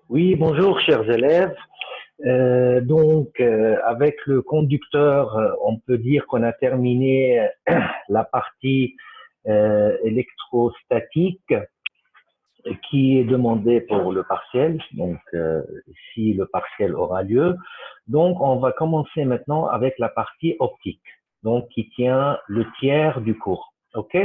Oui, bonjour chers élèves. Avec le conducteur, on peut dire qu'on a terminé la partie électrostatique qui est demandée pour le partiel, si le partiel aura lieu. Donc, on va commencer maintenant avec la partie optique, donc qui tient le tiers du cours. OK?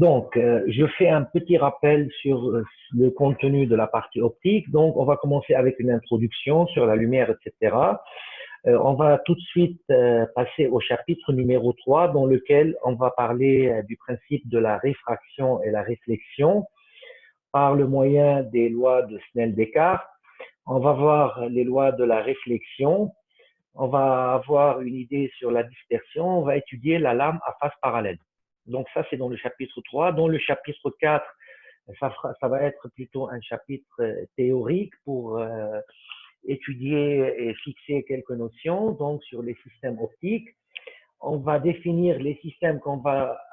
Je fais un petit rappel sur le contenu de la partie optique. Donc, on va commencer avec une introduction sur la lumière, etc. On va tout de suite passer au chapitre numéro 3, dans lequel on va parler du principe de la réfraction et la réflexion par le moyen des lois de Snell-Descartes. On va voir les lois de la réflexion. On va avoir une idée sur la dispersion. On va étudier la lame à face parallèle. Donc ça, c'est dans le chapitre 3. Dans le chapitre 4, ça va être plutôt un chapitre théorique pour étudier et fixer quelques notions donc sur les systèmes optiques. On va définir les systèmes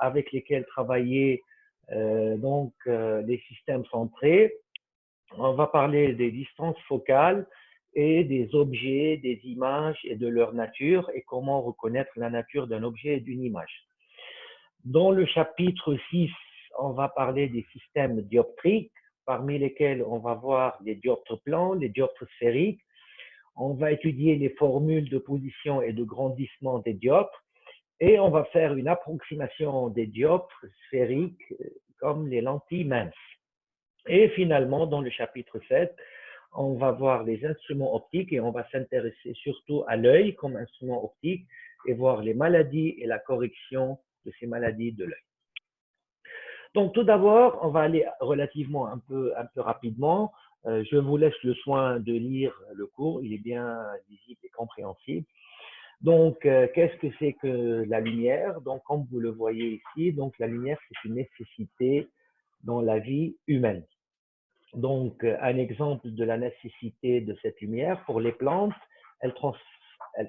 avec lesquels travailler, les systèmes centrés. On va parler des distances focales et des objets, des images et de leur nature et comment reconnaître la nature d'un objet et d'une image. Dans le chapitre 6, on va parler des systèmes dioptriques, parmi lesquels on va voir les dioptres plans, les dioptres sphériques. On va étudier les formules de position et de grandissement des dioptres et on va faire une approximation des dioptres sphériques comme les lentilles minces. Et finalement, dans le chapitre 7, on va voir les instruments optiques et on va s'intéresser surtout à l'œil comme instrument optique et voir les maladies et la correction de ces maladies de l'œil. Donc, tout d'abord, on va aller relativement un peu rapidement. Je vous laisse le soin de lire le cours. Il est bien lisible et compréhensible. Donc, qu'est-ce que c'est que la lumière? Donc, comme vous le voyez ici, donc la lumière, c'est une nécessité dans la vie humaine. Donc, un exemple de la nécessité de cette lumière pour les plantes, elle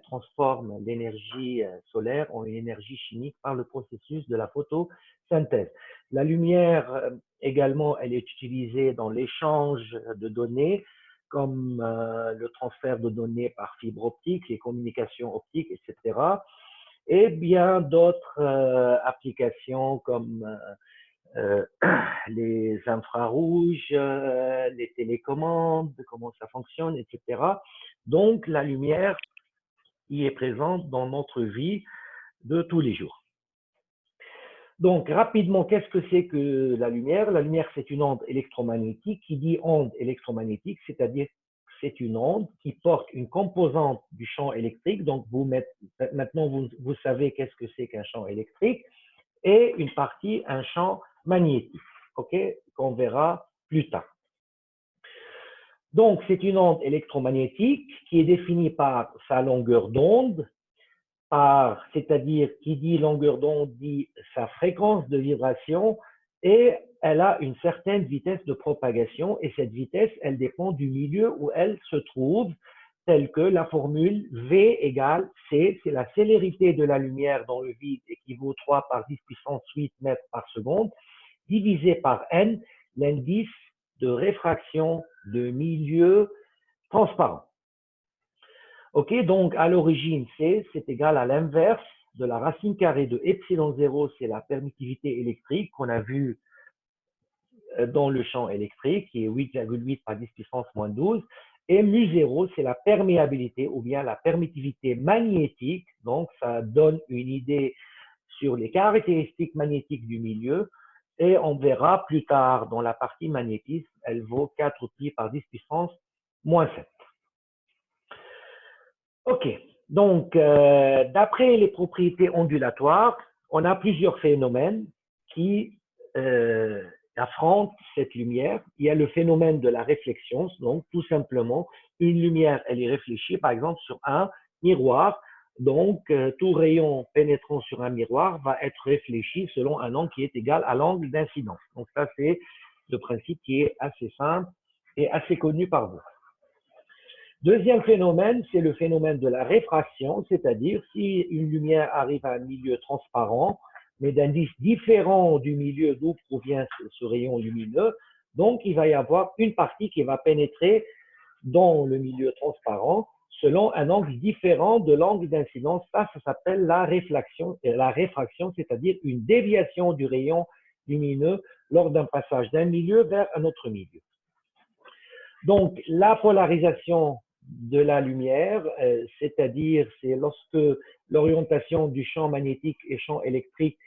transforme l'énergie solaire en une énergie chimique par le processus de la photosynthèse. La lumière également, elle est utilisée dans l'échange de données, comme le transfert de données par fibre optique, les communications optiques, etc. Et bien d'autres applications comme les infrarouges, les télécommandes, comment ça fonctionne, etc. Donc, la lumière y est présente dans notre vie de tous les jours. Donc, rapidement, qu'est-ce que c'est que la lumière? La lumière, c'est une onde électromagnétique. Qui dit onde électromagnétique, c'est-à-dire c'est une onde qui porte une composante du champ électrique. Donc, maintenant, vous savez qu'est-ce que c'est qu'un champ électrique et une partie, un champ magnétique, OK, qu'on verra plus tard. Donc, c'est une onde électromagnétique qui est définie par sa longueur d'onde, c'est-à-dire qui dit longueur d'onde dit sa fréquence de vibration et elle a une certaine vitesse de propagation et cette vitesse, elle dépend du milieu où elle se trouve, telle que la formule V égale C, c'est la célérité de la lumière dans le vide équivaut 3 par 10 puissance 8 mètres par seconde, divisé par N, l'indice de réfraction de milieu transparent. OK, donc à l'origine, C, c'est égal à l'inverse de la racine carrée de epsilon 0, c'est la permittivité électrique qu'on a vu dans le champ électrique, qui est 8,8 par 10 puissance moins 12. Et mu0, c'est la perméabilité ou bien la permittivité magnétique. Donc, ça donne une idée sur les caractéristiques magnétiques du milieu. Et on verra plus tard dans la partie magnétisme, elle vaut 4 pi par 10 puissance moins 7. OK. Donc, d'après les propriétés ondulatoires, on a plusieurs phénomènes qui affrontent cette lumière. Il y a le phénomène de la réflexion, donc tout simplement, une lumière, elle est réfléchie, par exemple, sur un miroir. Donc, tout rayon pénétrant sur un miroir va être réfléchi selon un angle qui est égal à l'angle d'incidence. Donc, ça, c'est le principe qui est assez simple et assez connu par vous. Deuxième phénomène, c'est le phénomène de la réfraction, c'est-à-dire si une lumière arrive à un milieu transparent, mais d'indice différent du milieu d'où provient ce rayon lumineux, donc il va y avoir une partie qui va pénétrer dans le milieu transparent selon un angle différent de l'angle d'incidence. Ça s'appelle la réfraction, c'est-à-dire une déviation du rayon lumineux lors d'un passage d'un milieu vers un autre milieu. Donc, la polarisation de la lumière, c'est-à-dire c'est lorsque l'orientation du champ magnétique et champ électrique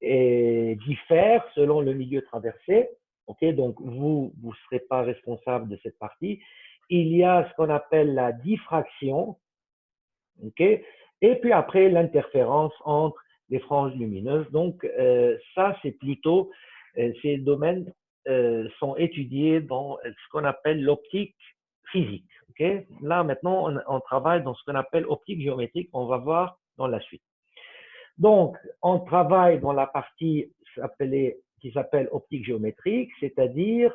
diffère selon le milieu traversé. Okay, donc, vous ne serez pas responsable de cette partie. Il y a ce qu'on appelle la diffraction. Okay, et puis après, l'interférence entre les franges lumineuses. Donc, ça, c'est plutôt, ces domaines sont étudiés dans ce qu'on appelle l'optique physique. Okay? Là, maintenant, on travaille dans ce qu'on appelle optique géométrique. On va voir dans la suite. Donc, on travaille dans la partie qui s'appelle optique géométrique, c'est-à-dire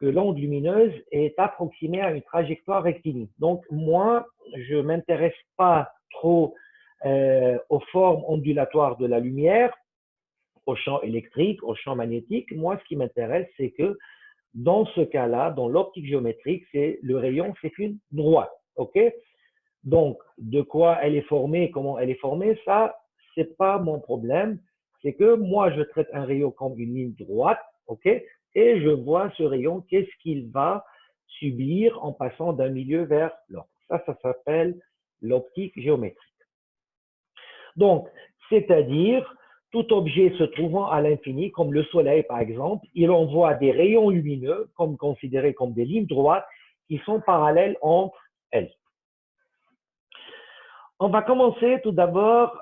que l'onde lumineuse est approximée à une trajectoire rectiligne. Donc, moi, je ne m'intéresse pas trop aux formes ondulatoires de la lumière, au champ électrique, au champ magnétique. Moi, ce qui m'intéresse, c'est que dans ce cas-là, dans l'optique géométrique, le rayon, c'est une droite. OK? Donc, de quoi elle est formée, comment elle est formée, ça, c'est pas mon problème. C'est que moi, je traite un rayon comme une ligne droite, OK? Et je vois ce rayon, qu'est-ce qu'il va subir en passant d'un milieu vers l'autre. Ça s'appelle l'optique géométrique. Donc, c'est-à-dire, tout objet se trouvant à l'infini, comme le soleil par exemple, il envoie des rayons lumineux, considérés comme des lignes droites, qui sont parallèles entre elles. On va commencer tout d'abord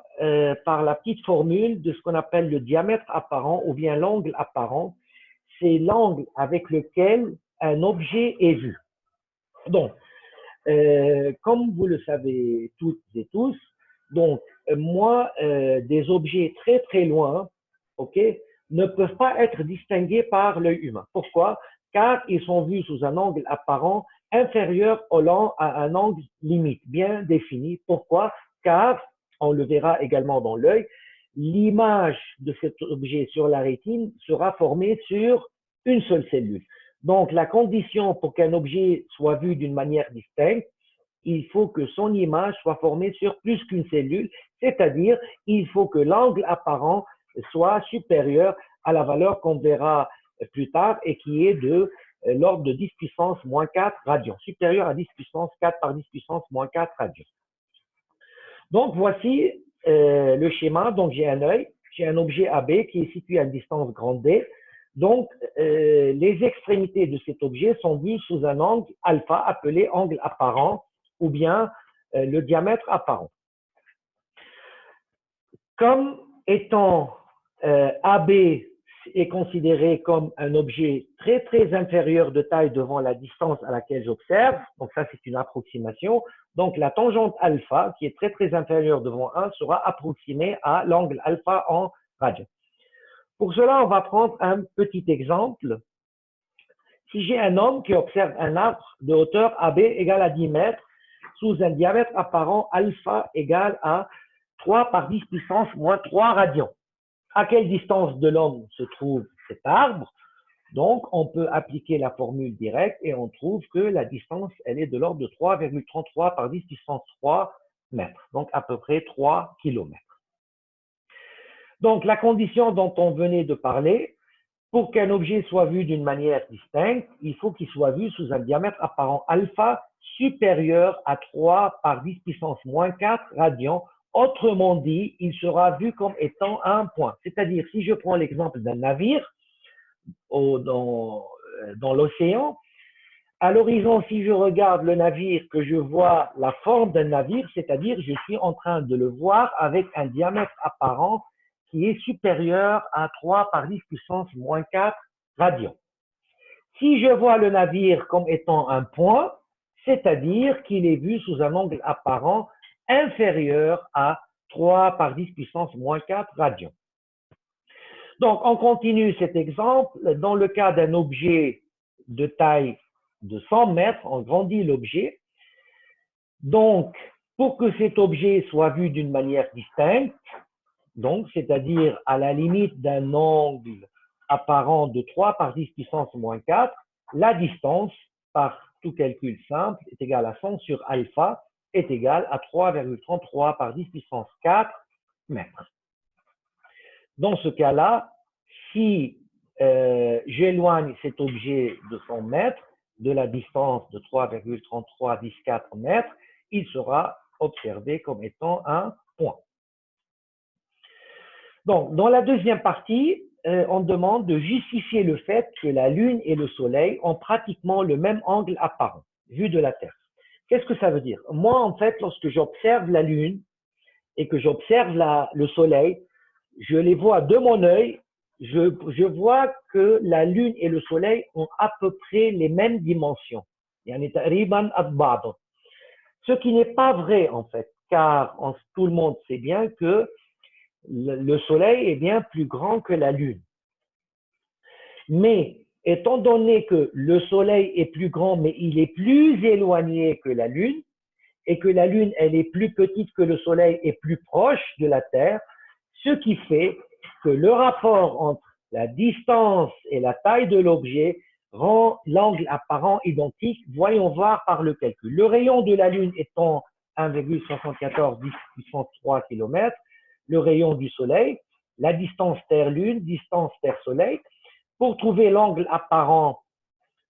par la petite formule de ce qu'on appelle le diamètre apparent ou bien l'angle apparent. C'est l'angle avec lequel un objet est vu. Donc, comme vous le savez toutes et tous, donc moi, des objets très très loin, ok, ne peuvent pas être distingués par l'œil humain. Pourquoi? Car ils sont vus sous un angle apparent inférieur à un angle limite bien défini. Pourquoi? Car, on le verra également dans l'œil, l'image de cet objet sur la rétine sera formée sur une seule cellule. Donc, la condition pour qu'un objet soit vu d'une manière distincte, il faut que son image soit formée sur plus qu'une cellule, c'est-à-dire il faut que l'angle apparent soit supérieur à la valeur qu'on verra plus tard et qui est de l'ordre de 10 puissance moins 4 radians, supérieur à 10 puissance 4 par 10 puissance moins 4 radians. Donc, voici le schéma. Donc, j'ai un œil, j'ai un objet AB qui est situé à une distance grande D. Donc, les extrémités de cet objet sont vues sous un angle alpha appelé angle apparent ou bien le diamètre apparent. Comme étant AB est considéré comme un objet très très inférieur de taille devant la distance à laquelle j'observe, donc ça c'est une approximation, donc la tangente alpha qui est très très inférieure devant 1 sera approximée à l'angle alpha en radian. Pour cela, on va prendre un petit exemple. Si j'ai un homme qui observe un arbre de hauteur AB égale à 10 mètres sous un diamètre apparent alpha égale à 3 par 10 puissance moins 3 radians. À quelle distance de l'homme se trouve cet arbre? Donc, on peut appliquer la formule directe et on trouve que la distance, elle est de l'ordre de 3,33 par 10 puissance 3 mètres. Donc, à peu près 3 kilomètres. Donc, la condition dont on venait de parler, pour qu'un objet soit vu d'une manière distincte, il faut qu'il soit vu sous un diamètre apparent alpha supérieur à 3 par 10 puissance moins 4 radians. Autrement dit, il sera vu comme étant un point. C'est-à-dire, si je prends l'exemple d'un navire dans l'océan, à l'horizon, si je regarde le navire, que je vois la forme d'un navire, c'est-à-dire je suis en train de le voir avec un diamètre apparent qui est supérieur à 3 par 10 puissance moins 4 radians. Si je vois le navire comme étant un point, c'est-à-dire qu'il est vu sous un angle apparent inférieur à 3 par 10 puissance moins 4 radians. Donc, on continue cet exemple. Dans le cas d'un objet de taille de 100 mètres, on grandit l'objet. Donc, pour que cet objet soit vu d'une manière distincte, donc, c'est-à-dire à la limite d'un angle apparent de 3 par 10 puissance moins 4, la distance par tout calcul simple, est égal à 100 sur alpha est égal à 3,33 par 10 puissance 4 mètres. Dans ce cas-là, si j'éloigne cet objet de 100 mètres de la distance de 3,3314 mètres, il sera observé comme étant un point. Donc, dans la deuxième partie, on demande de justifier le fait que la Lune et le Soleil ont pratiquement le même angle apparent, vu de la Terre. Qu'est-ce que ça veut dire? Moi, en fait, lorsque j'observe la Lune et que j'observe le Soleil, je les vois de mon œil, je vois que la Lune et le Soleil ont à peu près les mêmes dimensions. Ce qui n'est pas vrai, en fait, car tout le monde sait bien que le Soleil est bien plus grand que la Lune. Mais étant donné que le Soleil est plus grand, mais il est plus éloigné que la Lune, et que la Lune, elle est plus petite que le Soleil et plus proche de la Terre, ce qui fait que le rapport entre la distance et la taille de l'objet rend l'angle apparent identique. Voyons voir par le calcul. Le rayon de la Lune étant 1,74 10 puissance 3 km, le rayon du Soleil, la distance Terre-Lune, distance Terre-Soleil. Pour trouver l'angle apparent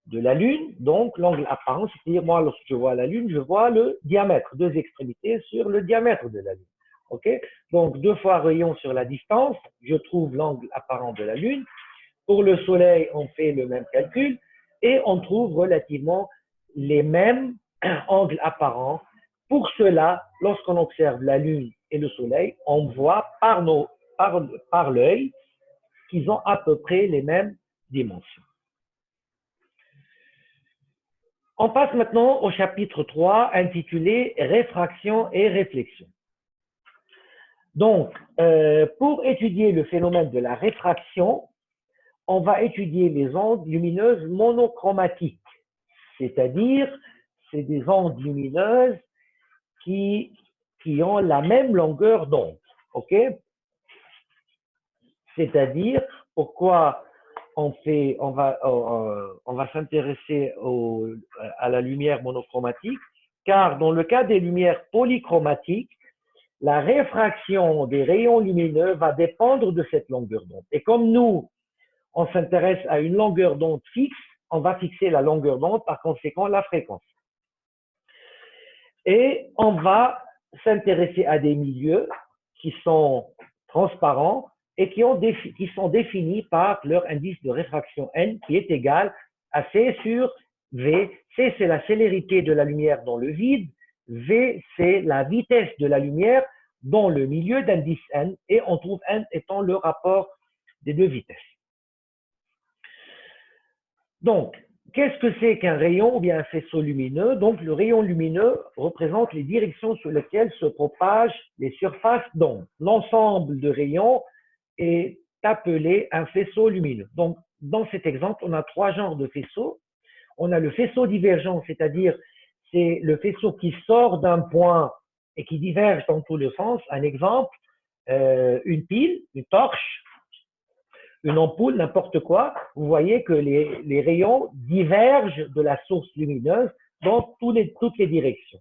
de la Lune, donc l'angle apparent, c'est-à-dire moi, lorsque je vois la Lune, je vois le diamètre, deux extrémités sur le diamètre de la Lune. Okay? Donc, 2 fois rayon sur la distance, je trouve l'angle apparent de la Lune. Pour le Soleil, on fait le même calcul et on trouve relativement les mêmes angles apparents. Pour cela, lorsqu'on observe la Lune et le Soleil, on voit par l'œil qu'ils ont à peu près les mêmes dimensions. On passe maintenant au chapitre 3 intitulé « Réfraction et réflexion ». Donc, pour étudier le phénomène de la réfraction, on va étudier les ondes lumineuses monochromatiques, c'est-à-dire c'est des ondes lumineuses qui ont la même longueur d'onde. Ok? C'est-à-dire, pourquoi on va s'intéresser à la lumière monochromatique, car dans le cas des lumières polychromatiques, la réfraction des rayons lumineux va dépendre de cette longueur d'onde. Et comme nous, on s'intéresse à une longueur d'onde fixe, on va fixer la longueur d'onde, par conséquent la fréquence. Et on va s'intéresser à des milieux qui sont transparents et qui sont définis par leur indice de réfraction N qui est égal à C sur V. C, c'est la célérité de la lumière dans le vide. V, c'est la vitesse de la lumière dans le milieu d'indice N. Et on trouve N étant le rapport des deux vitesses. Donc, qu'est-ce que c'est qu'un rayon ou bien un faisceau lumineux? Donc, le rayon lumineux représente les directions sur lesquelles se propagent les surfaces d'onde. L'ensemble de rayons est appelé un faisceau lumineux. Donc, dans cet exemple, on a 3 genres de faisceaux. On a le faisceau divergent, c'est-à-dire c'est le faisceau qui sort d'un point et qui diverge dans tous les sens. Un exemple, une pile, une torche, une ampoule, n'importe quoi. Vous voyez que les rayons divergent de la source lumineuse dans toutes les directions.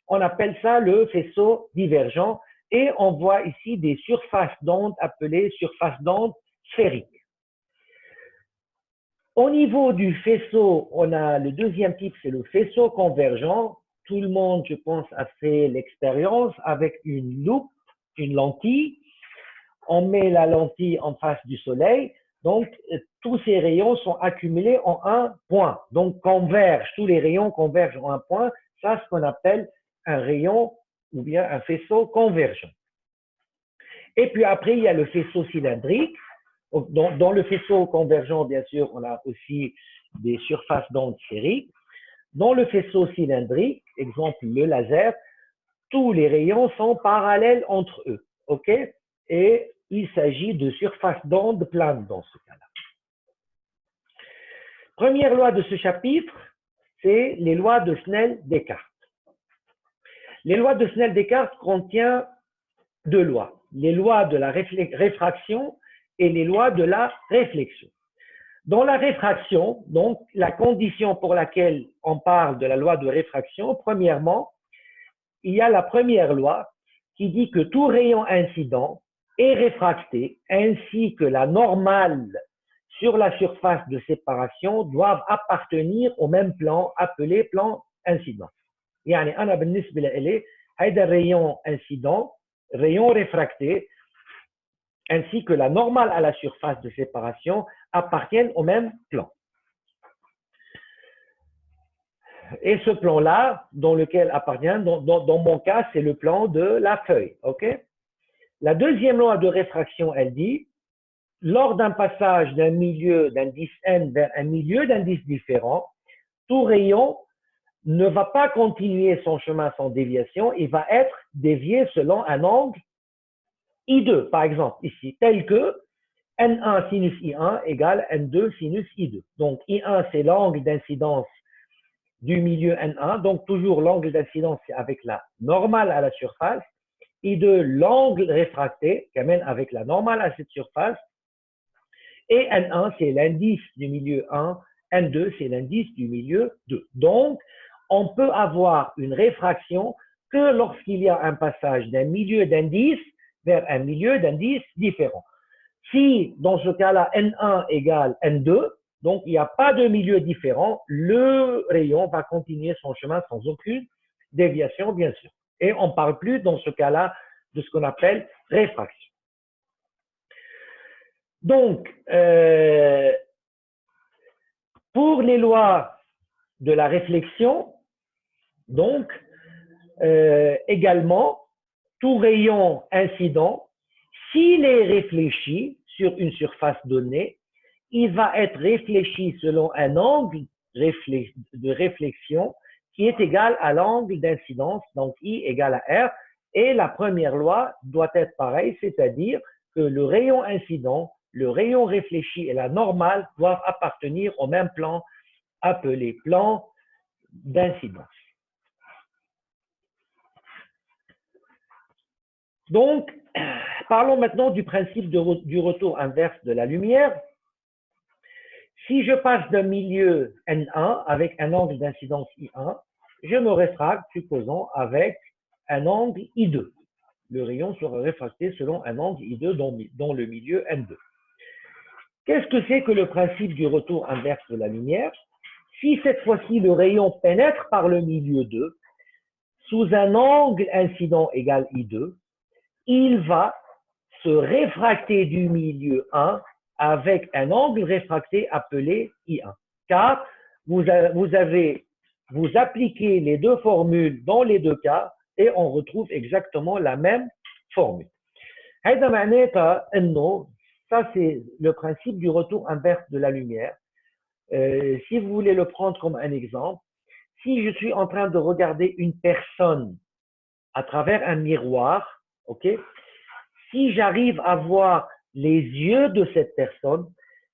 On appelle ça le faisceau divergent. Et on voit ici des surfaces d'onde appelées surfaces d'onde sphériques. Au niveau du faisceau, on a le deuxième type, c'est le faisceau convergent. Tout le monde, je pense, a fait l'expérience avec une loupe, une lentille. On met la lentille en face du soleil. Donc, tous ces rayons sont accumulés en un point. Donc, tous les rayons convergent en un point. Ça, c'est ce qu'on appelle un rayon ou bien un faisceau convergent. Et puis après, il y a le faisceau cylindrique. Dans le faisceau convergent, bien sûr, on a aussi des surfaces d'onde sphériques. Dans le faisceau cylindrique, exemple le laser, tous les rayons sont parallèles entre eux. OK? Et il s'agit de surfaces d'onde planes dans ce cas-là. Première loi de ce chapitre, c'est les lois de Snell-Descartes. Les lois de Snell-Descartes contiennent 2 lois. Les lois de la réfraction et les lois de la réflexion. Dans la réfraction, donc la condition pour laquelle on parle de la loi de réfraction, premièrement, il y a la première loi qui dit que tout rayon incident est réfracté ainsi que la normale sur la surface de séparation doivent appartenir au même plan appelé plan incident. يعني أنا بالنسبة لي هذا الrayon incident, rayon réfracté, ainsi que la normale à la surface de séparation appartiennent au même plan. Et ce plan-là, dans lequel appartient, dans mon cas, c'est le plan de la feuille. Okay? La deuxième loi de réfraction, elle dit, lors d'un passage d'un milieu d'indice n vers un milieu d'indice différent, tout rayon ne va pas continuer son chemin sans déviation, il va être dévié selon un angle I2, par exemple, ici, tel que N1 sinus I1 égale N2 sinus I2. Donc, I1, c'est l'angle d'incidence du milieu N1, donc toujours l'angle d'incidence avec la normale à la surface, I2, l'angle réfracté, qui amène avec la normale à cette surface, et N1, c'est l'indice du milieu 1, N2, c'est l'indice du milieu 2. Donc, on peut avoir une réfraction que lorsqu'il y a un passage d'un milieu d'indice vers un milieu d'indice différent. Si, dans ce cas-là, N1 égale N2, donc il n'y a pas de milieu différent, le rayon va continuer son chemin sans aucune déviation, bien sûr. Et on ne parle plus, dans ce cas-là, de ce qu'on appelle réfraction. Donc, pour les lois de la réflexion, donc, également, tout rayon incident, s'il est réfléchi sur une surface donnée, il va être réfléchi selon un angle de réflexion qui est égal à l'angle d'incidence, donc I égale à R, et la première loi doit être pareille, c'est-à-dire que le rayon incident, le rayon réfléchi et la normale doivent appartenir au même plan appelé plan d'incidence. Donc, parlons maintenant du principe du retour inverse de la lumière. Si je passe d'un milieu N1 avec un angle d'incidence I1, je me réfracte, supposons, avec un angle I2. Le rayon sera réfracté selon un angle I2 dans le milieu N2. Qu'est-ce que c'est que le principe du retour inverse de la lumière? Si cette fois-ci le rayon pénètre par le milieu 2, sous un angle incident égal I2, il va se réfracter du milieu 1 avec un angle réfracté appelé I1. Car vous appliquez les deux formules dans les deux cas et on retrouve exactement la même formule. Ça, c'est le principe du retour inverse de la lumière. Si vous voulez le prendre comme un exemple, si je suis en train de regarder une personne à travers un miroir, ok, si j'arrive à voir les yeux de cette personne,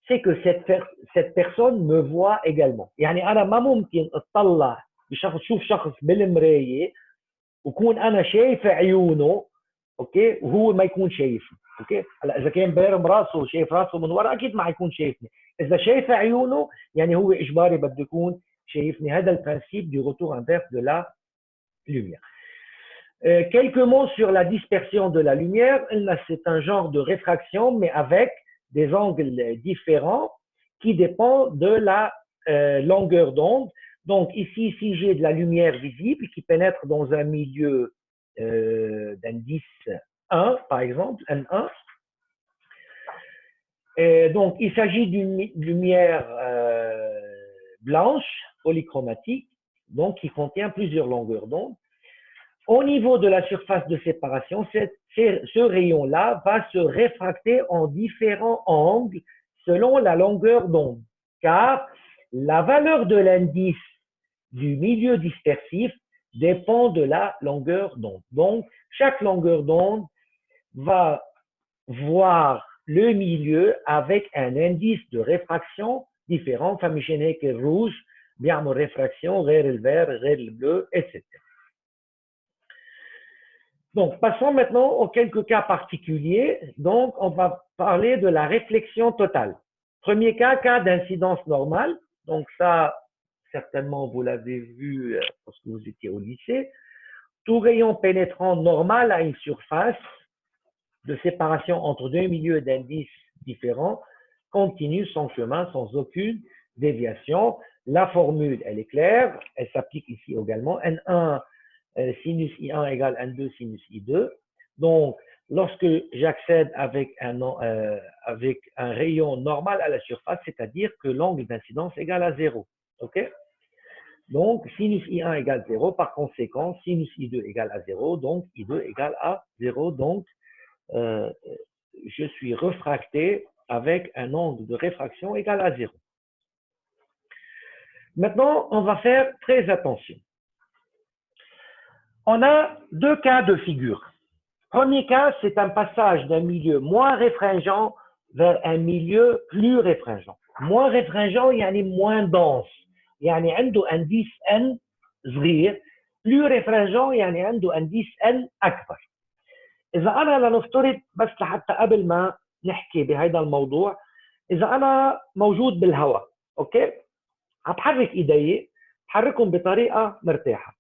c'est que cette personne me voit également. يعني أنا ما ممكن أطلع بشوف شخص بالمراية وكون أنا شايف عيونه، اوكي، وهو ما يكون شايفني، اوكي. هلا إذا كان بارم راسه شايف راسه من ورا أكيد ما حيكون شايفني. إذا شايف عيونه يعني هو إجباري بده يكون شايفني. هذا البرانسيب du retour inverse de la lumière. Quelques mots sur la dispersion de la lumière. C'est un genre de réfraction, mais avec des angles différents qui dépendent de la longueur d'onde. Donc ici, si j'ai de la lumière visible qui pénètre dans un milieu d'indice 1, par exemple, N1, donc il s'agit d'une lumière blanche, polychromatique, donc qui contient plusieurs longueurs d'onde. Au niveau de la surface de séparation, ce rayon-là va se réfracter en différents angles selon la longueur d'onde, car la valeur de l'indice du milieu dispersif dépend de la longueur d'onde. Donc, chaque longueur d'onde va voir le milieu avec un indice de réfraction différent. فمشان هيك الروج بيعمل réfraction غير الvert, غير le bleu, etc. Donc, passons maintenant aux quelques cas particuliers. Donc, on va parler de la réflexion totale. Premier cas, cas d'incidence normale. Donc ça, certainement, vous l'avez vu lorsque vous étiez au lycée. Tout rayon pénétrant normal à une surface de séparation entre deux milieux d'indices différents continue son chemin sans aucune déviation. La formule, elle est claire, elle s'applique ici également. N1 sinus I1 égale N2 sinus I2. Donc, lorsque j'accède avec un rayon normal à la surface, c'est-à-dire que l'angle d'incidence égale à 0. OK? Donc, sinus I1 égale 0. Par conséquent, sinus I2 égale à 0. Donc, I2 égale à 0. Donc, je suis refracté avec un angle de réfraction égal à 0. Maintenant, on va faire très attention. On a deux cas de figure. Premier cas, c'est un passage d'un milieu moins réfringent vers un milieu plus réfringent. Moins réfringent, يعني moins dense. يعني عنده indice N صغير. Plus réfringent, يعني عنده indice N أكبر. إذا أنا لنفترض بس لحتى قبل ما نحكي بهذا الموضوع، إذا أنا موجود بالهواء، أوكي؟ عم بحرك إيدي، بحركهم بطريقة مرتاحة.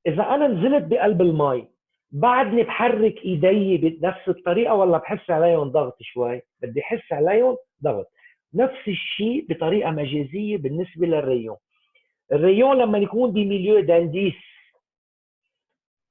إذا أنا نزلت بقلب المي، بعدني بحرك إيدي بنفس الطريقة ولا بحس عليهم ضغط شوي؟ بدي أحس عليهم ضغط. نفس الشيء بطريقة مجازية بالنسبة للريون. الريون لما يكون بميليو دانديس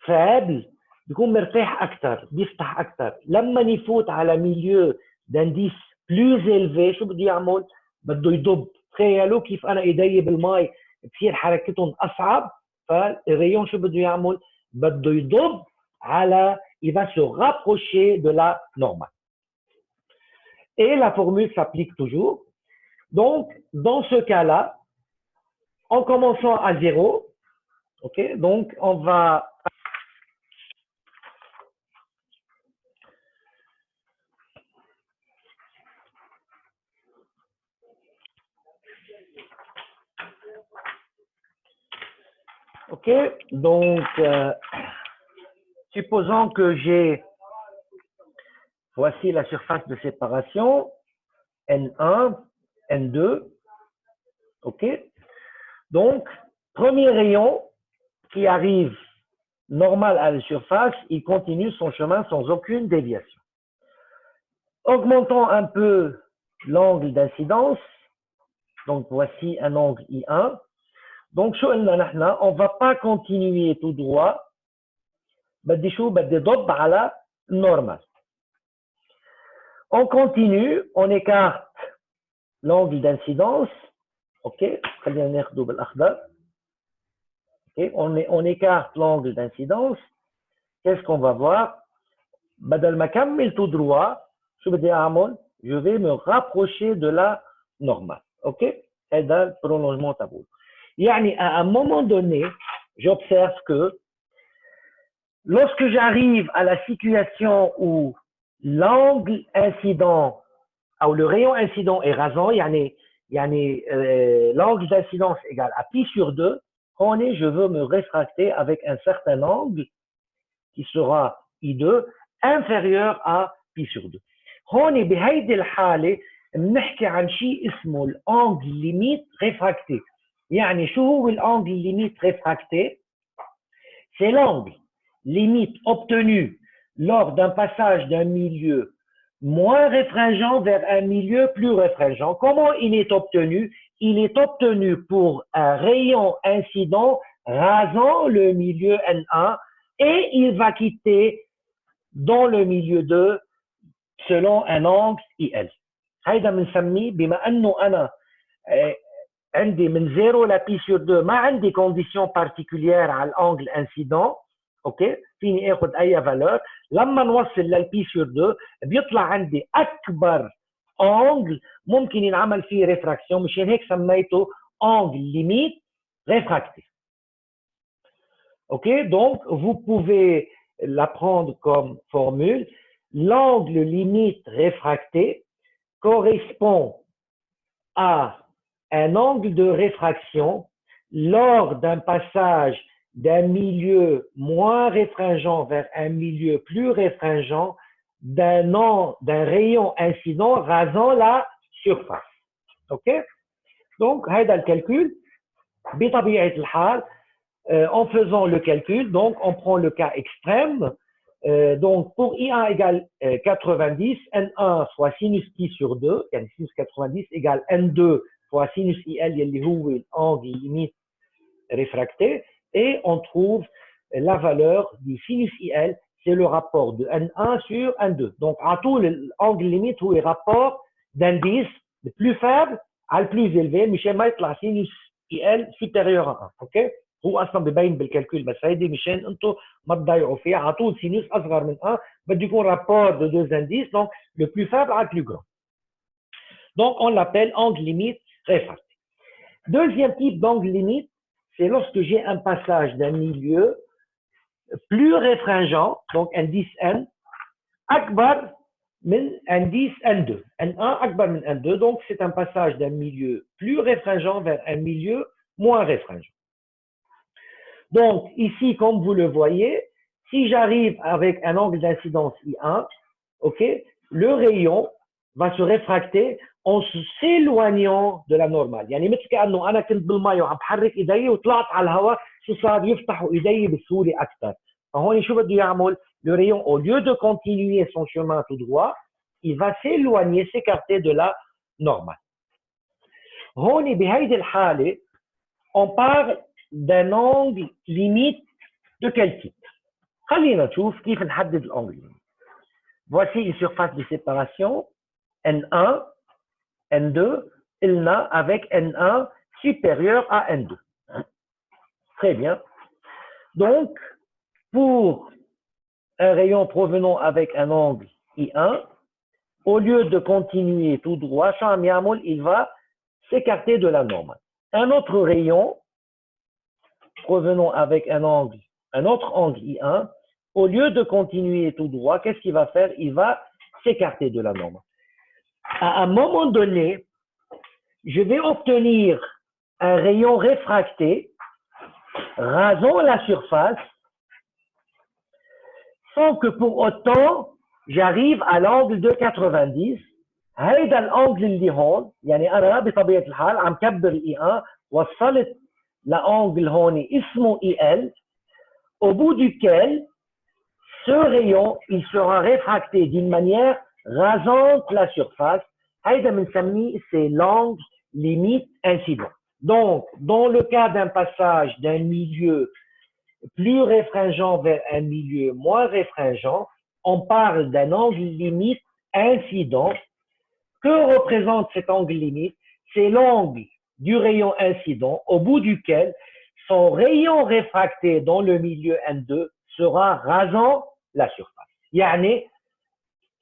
فابل بيكون مرتاح اكثر، بيفتح اكثر. لما يفوت على ميليو دانديس بلوز إلفي شو بده يعمل؟ بده يضب. تخيلوا كيف انا ايدي بالماء بتصير حركتهم اصعب، فالريون شو بده يعمل؟ بده يضب على il va se rapprocher de la normale. Et la formule s'applique toujours. Donc, dans ce cas-là, en commençant à 0, ok, donc on va OK, donc, supposons que j'ai, voici la surface de séparation, N1, N2, OK. Donc, premier rayon qui arrive normal à la surface, il continue son chemin sans aucune déviation. Augmentons un peu l'angle d'incidence. Donc, voici un angle I1. Donc, on ne va pas continuer tout droit. بدي شو بدي ضب على normal. On continue, on écarte l'angle d'incidence. OK, خلينا ناخده بالأخضر. OK, on écarte l'angle d'incidence. Qu'est-ce qu'on va voir? بدل ما كمل tout droit, شو بدي أعمل? Je vais me rapprocher de la normale. OK, هذا le prolongement تبعه. يعني à un moment donné, j'observe que lorsque j'arrive à la situation où l'angle incident ou le rayon incident est rasant, l'angle d'incidence égale à pi sur 2, je veux me réfracter avec un certain angle qui sera I2 inférieur à pi sur 2. هون بهيدي الحالة بنحكي عن شيء اسمه الانجل ليميت ريفراكتي. يعني شو هو الانجل ليميت ريفراكتي؟ C'est l'angle limite obtenue lors d'un passage d'un milieu moins réfringent vers un milieu plus réfringent. Comment il est obtenu? Il est obtenu pour un rayon incident rasant le milieu N1 et il va quitter dans le milieu 2 selon un angle IL. هيدا بنسميه بما انه انا عندي من 0 ل pi sur 2 ما عندي condition particulière على الانجل انسيدون، اوكي، فيني اخذ اي فالور. لما نوصل للبي sur 2 بيطلع عندي اكبر انجل ممكن ينعمل فيه ريفراكسيون، مشان هيك سميته انجل ليميت réfracté. OK, donc vous pouvez la prendre comme formule. L'angle limite réfracté correspond à un angle de réfraction lors d'un passage d'un milieu moins réfringent vers un milieu plus réfringent d'un rayon incident rasant la surface. OK? Donc, هذا الcalcul, بطبيعة الحال, en faisant le calcul, donc on prend le cas extrême. Donc, pour I1 égale 90, N1 fois sinus I sur 2, يعني sinus 90 égale N2 fois sinus IL, اللي هو l'angle limite réfracté, et on trouve la valeur du sinus IL, c'est le rapport de N1 sur N2. Donc, à tout l'angle limite, هو rapport d'indice le plus faible à le plus élevé, مشان ما يطلع sinus IL supérieur à 1. OK? هو اصلا ببين بالكالكول بس هيدي مشان انتم ما تضيعوا فيها على طول سينوس اصغر من 1 بده يكون rapport de deux indices, donc le plus faible à le plus grand. Donc on l'appelle angle limite réfracté. Deuxième type d'angle limite, c'est lorsque j'ai un passage d'un milieu plus réfringent, donc indice N, أكبر من indice N2. N1 أكبر من N2, donc c'est un passage d'un milieu plus réfringent vers un milieu moins réfringent. Donc, ici, comme vous le voyez, si j'arrive avec un angle d'incidence I1, OK, le rayon va se réfracter en s'éloignant de la normale. يعني مثل كأنه أنا كنت بالماء وعم بحرك إيدي وطلعت على الهواء، شو صار؟ يفتحوا إيدي بسهولة أكثر. فهون شو بده يعمل؟ Le rayon, au lieu de continuer son chemin tout droit, il va s'éloigner, s'écarter de la normale. هون بهيدي الحالة on parle d'un angle limite de quel type? خلينا نشوف كيف نحدد الانجل limite. Voici une surface de séparation N1, N2, قلنا avec N1 supérieur à N2. Très bien. Donc, pour un rayon provenant avec un angle I1, au lieu de continuer tout droit, il va s'écarter de la normale. Un autre rayon provenant avec un autre angle I1, au lieu de continuer tout droit, qu'est-ce qu'il va faire? Il va s'écarter de la norme. À un moment donné, je vais obtenir un rayon réfracté rasant la surface sans que pour autant j'arrive à l'angle de 90. هيدا الانجل اللي هون يعني انا بطبيعه الحال عم كبر I1 وصلت l'angle هون اسمه IL, au bout duquel ce rayon il sera réfracté d'une manière rasante la surface. C'est l'angle limite incident. Donc, dans le cas d'un passage d'un milieu plus réfringent vers un milieu moins réfringent, on parle d'un angle limite incident. Que représente cet angle limite? C'est l'angle du rayon incident au bout duquel son rayon réfracté dans le milieu N2 sera rasant la surface. يعني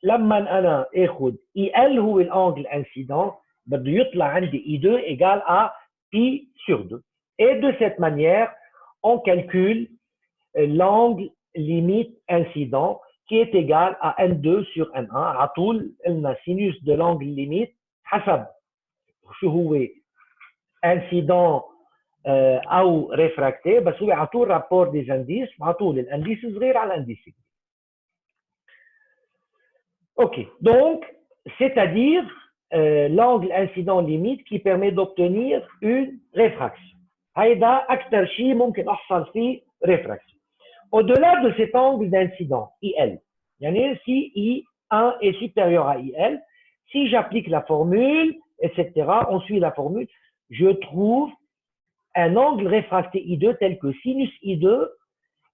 لما أنا آخذ IL هو l'angle incident بده يطلع عندي I2 égale à pi sur 2. Et de cette manière, on calcule l'angle limite incident qui est égal à N2 sur N1. على طول قلنا sinus de l'angle limite حسب شو هو incident او réfracté بس هو على طول rapport des indices على طول الانديس صغير على الانديس كبير. OK, donc c'est-à-dire l'angle incident limite qui permet d'obtenir une réfraction. هيدا أكثر شيء ممكن أحصل فيه réfraction. Au-delà de cet angle d'incident IL, يعني si I1 est supérieur à IL, si j'applique la formule, etc., on suit la formule, je trouve un angle réfracté I2 tel que sinus I2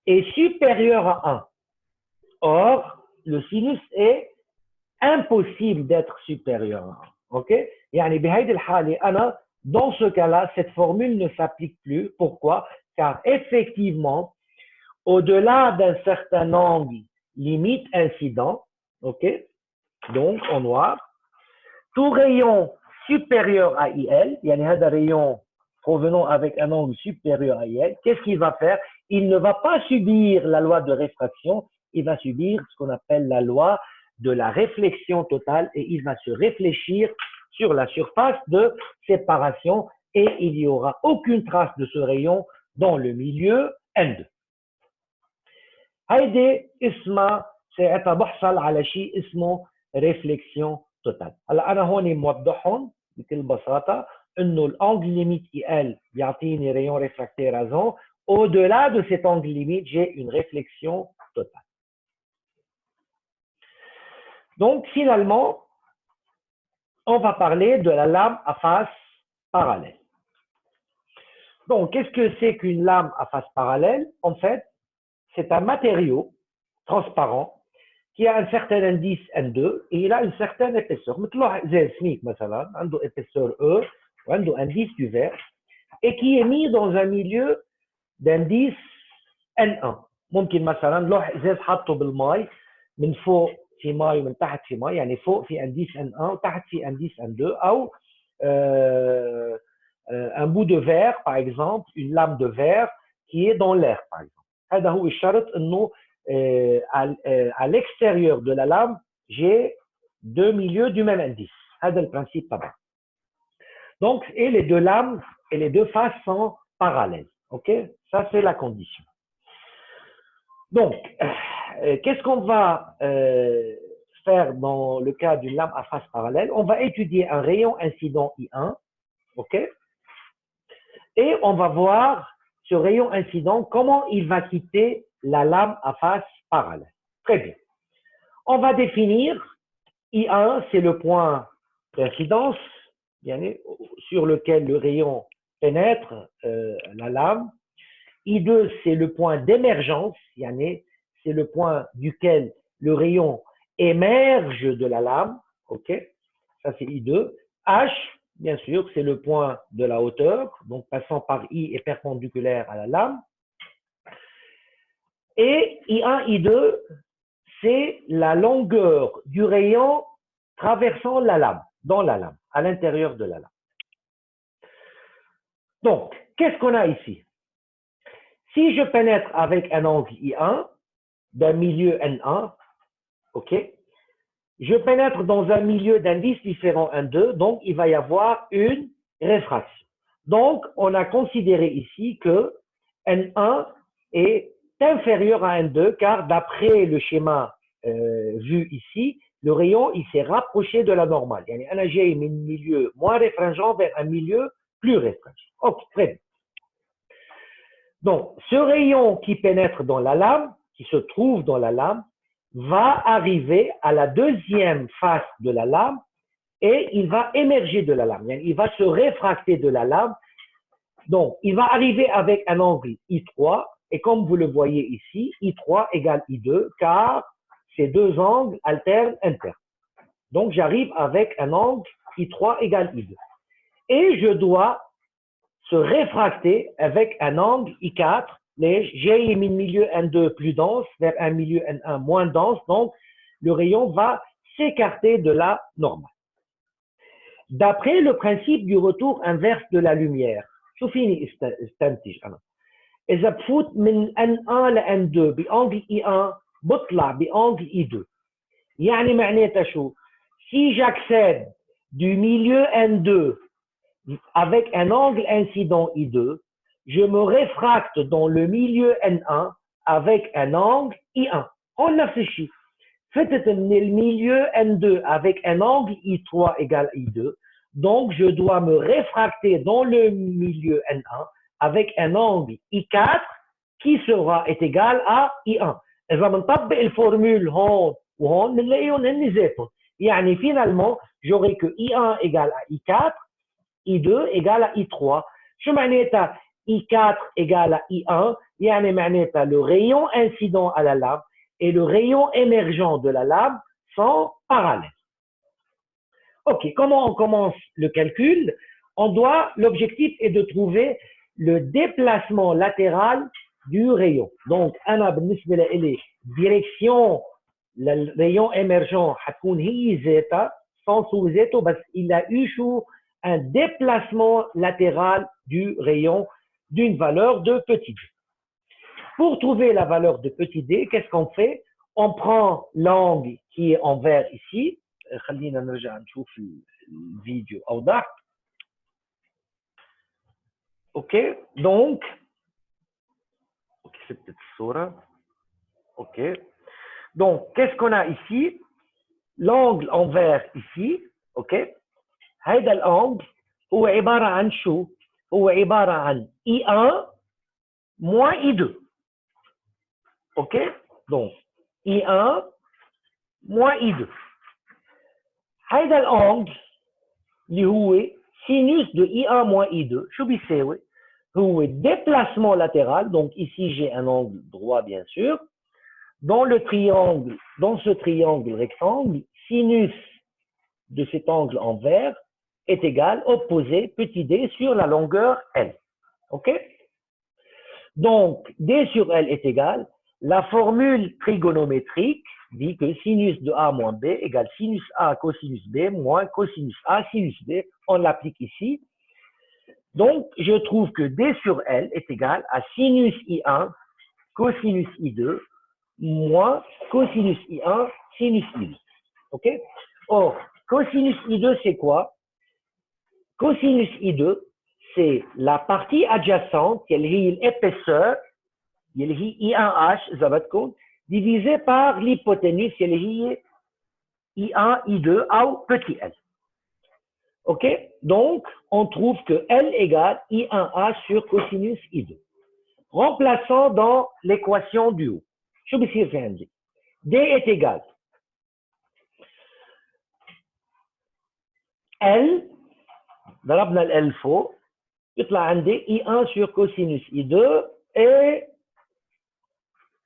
est supérieur à 1. Or, le sinus est impossible d'être supérieur à 1. OK? يعني بهيدي الحالة أنا dans ce cas-là, cette formule ne s'applique plus. Pourquoi? Car effectivement, au-delà d'un certain angle limite incident, OK? Donc en noir, tout rayon supérieur à IL, يعني هذا rayon provenant avec un angle supérieur à IL, qu'est-ce qu'il va faire? Il ne va pas subir la loi de réfraction, il va subir ce qu'on appelle la loi de la réflexion totale et il va se réfléchir sur la surface de séparation et il n'y aura aucune trace de ce rayon dans le milieu N2. هيدي اسمها ساعتها بحصل على شيء اسمه réflexion توتال. هلا انا هون موضحهم بكل بساطه انه الانجل ليميت اي ال بيعطيني ريون ريفراكتير رازون. Au-delà de cet angle limite, j'ai une réflexion totale. Donc, finalement, on va parler de la lame à face parallèle. Donc, qu'est-ce que c'est qu'une lame à face parallèle? En fait, c'est un matériau transparent qui a un certain indice N2 et il a une certaine épaisseur. مثل زي السميك مثلا عنده épaisseur E وعنده indice du verre et qui est mis dans un milieu d'indice N1. ممكن مثلا لوح ازاز حاطه بالماء من فوق في ماء ومن تحت في ماء، يعني فوق في انديس N1 وتحت في انديس N2، او un bout de verre par exemple, une lame de verre qui est dans l'air par exemple. هذا هو الشرط انه à l'extérieur de la lame j'ai deux milieux du même indice. هذا le principe طبعا. Donc et les deux lames et les deux faces sont parallèles. OK? Ça c'est la condition. Donc, qu'est-ce qu'on va faire dans le cas d'une lame à face parallèle? On va étudier un rayon incident I1, OK? Et on va voir ce rayon incident, comment il va quitter la lame à face parallèle. Très bien. On va définir I1, c'est le point d'incidence sur lequel le rayon pénètre la lame. I2, c'est le point d'émergence, c'est le point duquel le rayon émerge de la lame. OK? Ça, c'est I2. H, bien sûr, c'est le point de la hauteur, donc passant par I et perpendiculaire à la lame. Et I1, I2, c'est la longueur du rayon traversant la lame, dans la lame, à l'intérieur de la lame. Donc, qu'est-ce qu'on a ici? Si je pénètre avec un angle I1 d'un milieu N1, OK, je pénètre dans un milieu d'indice différent N2, donc il va y avoir une réfraction. Donc, on a considéré ici que N1 est inférieur à N2, car d'après le schéma vu ici, le rayon il s'est rapproché de la normale. On a j'ai un milieu moins réfringent vers un milieu plus réfringent. OK, très bien. Donc, ce rayon qui pénètre dans la lame, qui se trouve dans la lame, va arriver à la deuxième face de la lame et il va émerger de la lame. Il va se réfracter de la lame. Donc, il va arriver avec un angle I3 et comme vous le voyez ici, I3 égale I2 car ces deux angles alternent internes. Donc, j'arrive avec un angle I3 égale I2. Et je dois se réfracter avec un angle I4. J'ai mis milieu N2 plus dense vers un milieu N1 moins dense, donc le rayon va s'écarter de la normale. D'après le principe du retour inverse de la lumière, شوفيني استنتج أنا إذا بفوت من N1 ل N2 بأنجل I1 بطلع بأنجل I2. يعني معناتها شو؟ Si j'accède du milieu N2 avec un angle incident I2, je me réfracte dans le milieu N1 avec un angle I1. On a fait chiffre. Faites le milieu N2 avec un angle I3 égale I2. Donc, je dois me réfracter dans le milieu N1 avec un angle I4 qui est égal à I1. إذا بنطبق الفورمule هون وهون بنلاقيهم هن ذاتهم. يعني finalement, j'aurai que I1 égale à I4, I2 égale à I3. شو معناتها I4 égale à I1؟ يعني معناتها le rayon incident à la lame et le rayon émergent de la lame sont parallèles. OK, comment on commence le calcul? L'objectif est de trouver le déplacement latéral du rayon. Donc, أنا بالنسبة لي direction le rayon émergent حتكون هي ذاتها sens هو ذاته بس il a eu شو un déplacement latéral du rayon d'une valeur de petit d. Pour trouver la valeur de petit d, qu'est-ce qu'on fait? On prend l'angle qui est en vert ici. خلينا نرجع نشوف الفيديو أوضح. OK, donc OK, c'est peut-être الصورة. OK, donc qu'est-ce qu'on a ici? l'angle envers ici اوكي هيدا الانجل هو عباره عن شو؟ هو عباره عن I1 moins I2 اوكي دونك I1 moins I2 هيدا الانجل اللي هو sinus de I1 moins I2 شو بيساوي؟ هو déplacement latéral, donc ici j'ai un angle droit bien sûr. Dans ce triangle rectangle, sinus de cet angle envers est égal, opposé, petit d sur la longueur L. OK? Donc, d sur L est égal, la formule trigonométrique dit que sinus de A moins B égale sinus A cosinus B moins cosinus A sinus B. On l'applique ici. Donc, je trouve que d sur L est égal à sinus I1 cosinus I2 moins cosinus I1 sinus I2. OK? Or, cosinus I2, c'est quoi? Cosinus I2, c'est la partie adjacente, qui est l'épaisseur, qui est I1H, divisée par l'hypoténuse, qui est I1, I2, ou petit l. OK? Donc, on trouve que L égale I1H sur cosinus I2. Remplaçons dans l'équation du haut. Je vais essayer de faire un D. D est égal. L, ضربنا ال فوق يطلع عندي I1 sur cosinus I2 et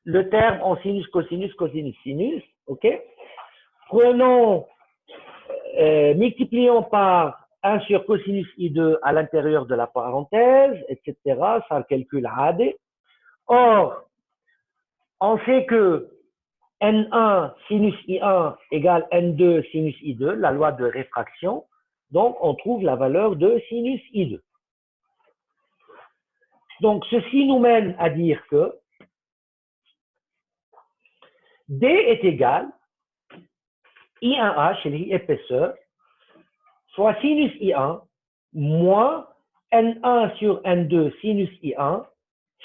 le terme en sinus, cosinus, cosinus, sinus. OK? Prenons, multiplions par 1 sur cosinus I2 à l'intérieur de la parenthèse, etc. Ça calcule AD. Or, on sait que N1 sinus I1 égale N2 sinus I2, la loi de réfraction. Donc, on trouve la valeur de sinus I2. Donc, ceci nous mène à dire que D est égal I1H, l'épaisseur, soit sinus I1 moins N1 sur N2 sinus I1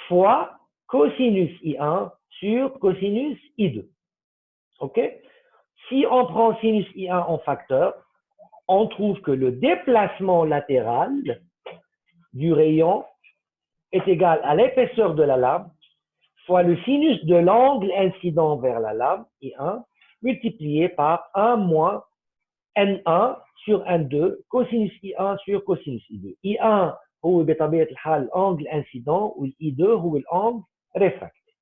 fois cosinus I1 sur cosinus I2. OK? Si on prend sinus I1 en facteur, on trouve que le déplacement latéral du rayon est égal à l'épaisseur de la lame fois le sinus de l'angle incident vers la lame, I1, multiplié par 1 moins N1 sur N2 cosinus I1 sur cosinus I2. I1 هو بطبيعة الحال l'angle incident ou I2 هو l'angle réfracté.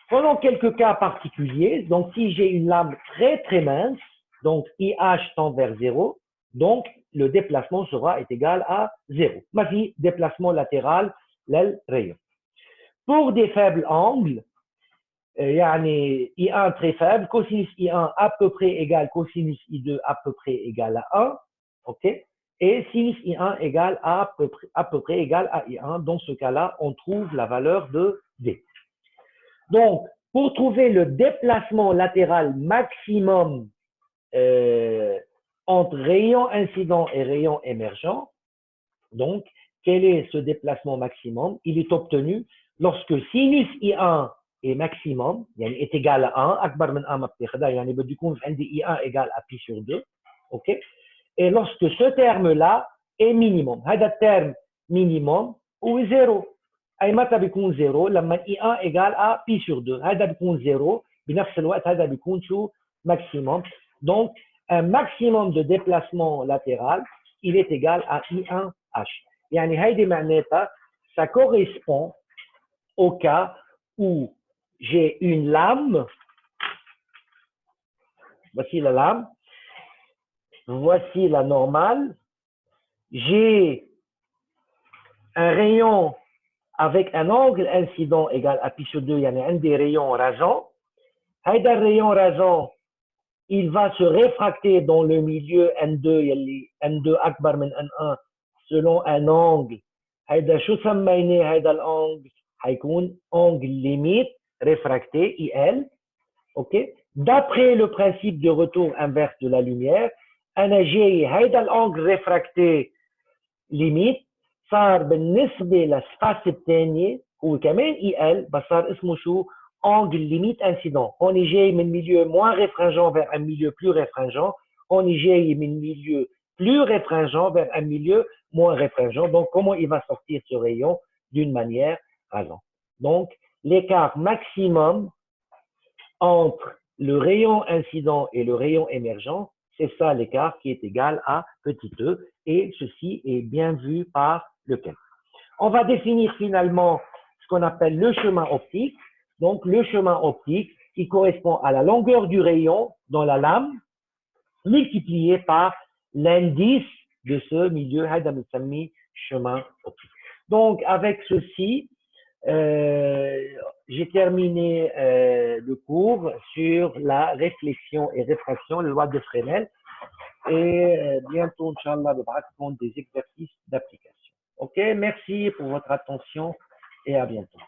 Prenons quelques cas particuliers. Donc, si j'ai une lame très très mince, donc IH tend vers 0, donc le déplacement est égal à 0. Voici déplacement latéral, l'aile rayon. Pour des faibles angles, I1 très faible, cosinus I1 à peu près égal cosinus I2 à peu près égal à 1, ok? Et sinus I1 égale à peu près égal à I1. Dans ce cas-là, on trouve la valeur de D. Donc, pour trouver le déplacement latéral maximum entre rayon incident et rayon émergent, donc, quel est ce déplacement maximum? Il est obtenu lorsque sinus I1 est maximum, est égal à 1, أكبر من 1 ما بتاخدها يعني بده يكون عندي I1 égal à pi sur 2, ok? Et lorsque ce terme-là est minimum, هذا الترم minimum هو 0. أي متى بيكون 0 لما I1 égal à pi sur 2. هذا بيكون 0 بنفس الوقت هذا بيكون شو maximum. Donc un maximum de déplacement latéral il est égal à I1H. يعني هيدي معناتها ça correspond au cas où j'ai une lame. Voici la lame. Voici la normale. J'ai un rayon avec un angle incident égal à pi sur 2, il y a un des rayons rageants. هذا rayon rageant, il va se réfracter dans le milieu N2, N2 أكبر من N1 selon un angle. هذا شو سميناه هذا الانجل؟ هيكون angle limite réfracté IL. OK? D'après le principe de retour inverse de la lumière, أنا جاي هذا الانجل réfracté limite صار بالنسبة للسباس الثانية هو كمان IL بس صار اسمه شو؟ angle limite incident. On y جاي من milieu moins réfringent vers un milieu plus réfringent. On y جاي من milieu plus réfringent vers un milieu moins réfringent. Donc, comment il va sortir ce rayon d'une manière rasante. Donc, l'écart maximum entre le rayon incident et le rayon émergent, c'est ça l'écart qui est égal à petit e, et ceci est bien vu par le calcul. On va définir finalement ce qu'on appelle le chemin optique. Donc, le chemin optique qui correspond à la longueur du rayon dans la lame multiplié par l'indice de ce milieu, chemin optique. Donc, avec ceci, j'ai terminé le cours sur la réflexion et réfraction, la loi de Fresnel. Et bientôt, Inch'Allah, je vais raconter des exercices d'application. OK, merci pour votre attention et à bientôt.